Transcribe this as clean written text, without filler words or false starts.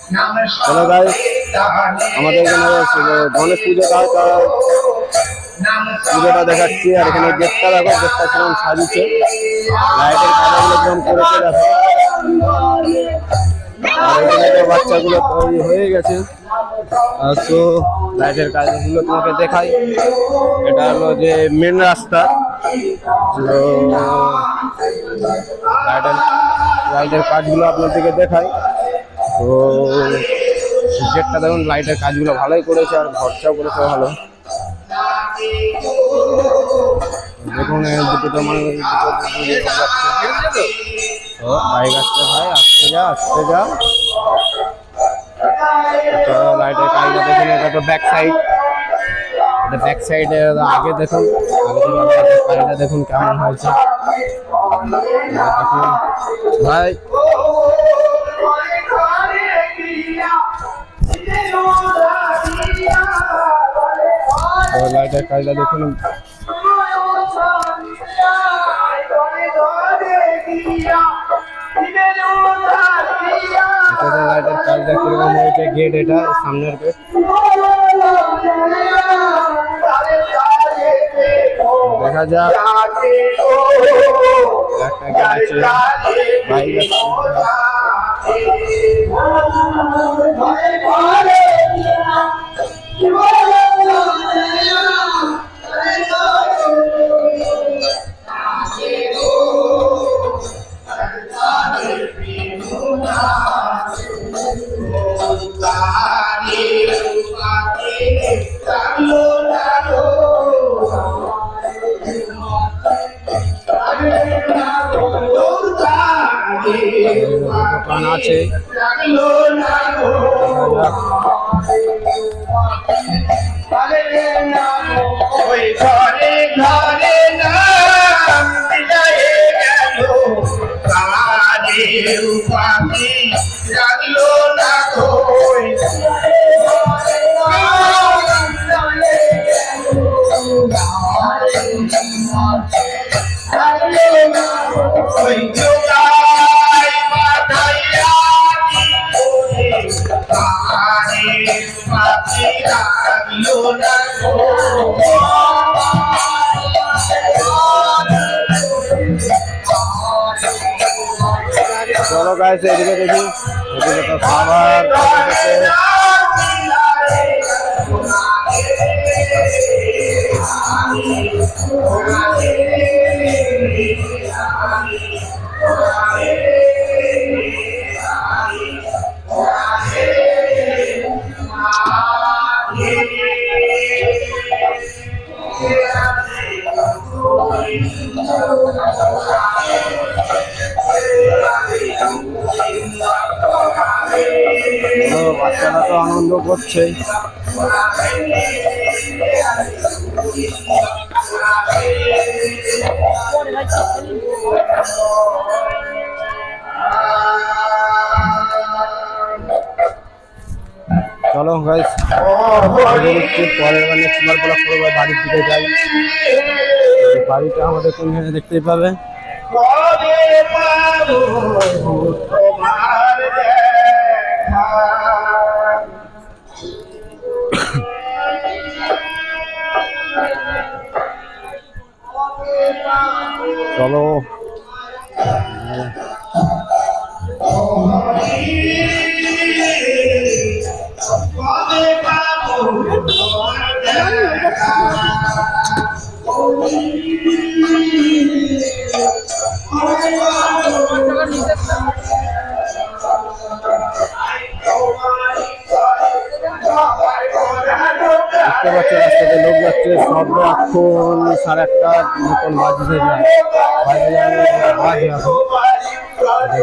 চলো গাইস, আমাদের এখানে গণেশ পুজোটা হয়, তার পুজোটা দেখাচ্ছি। আর এখানে গেটটা দেখো, গেটটা কিরকম সাজিয়েছে, লাইটের কাঁটাগুলো কিরকম করেছে দেখো। আর এখানে তো বাচ্চাগুলো তৈরি হয়ে গেছে। তো লাইটের কাজগুলো তোমাকে দেখাই। এটা হলো যে মেন রাস্তা। লাইটের কাজগুলো আপনাদেরকে দেখাই। তো গেটটা দেখুন, লাইটের কাজগুলো ভালোই করেছে, আর খরচাও করেছে ভালো। দেখুন দুটো মানুষ বাইক আসছে, ভাই আসতে যা, আসতে যা। লাইটের কাজটা দেখুন, এটা তো ব্যাক সাইড, এটা ব্যাক সাইডে আগে দেখুন, কাজটা দেখুন কেমন হয়েছে। দেখুন ভাই, লাইটের কাজটা দেখুন। লাইটের কাজটা কিরকম হয়েছে, গেট এটা সামনের গেট। দেখা যাক, একটা গেট আছে, বাইক আছে। দোকান আছে, চলো গাইস, এদিকে দেখি, এদিকে তো খাবার বাচ্চারা তো আনন্দ করছে। চলো গাইস, পরের বার নেক্সট বার ব্লগ করবো, বাড়ির দিকে যাই। বাড়িটা আমাদের কোনখানে দেখতেই পাবে। চলো দেখতে পাচ্ছি রাস্তাতে লোক যাচ্ছে, শব্দ এখন 1:30 মতন বাজে যায়, বাজে এখন।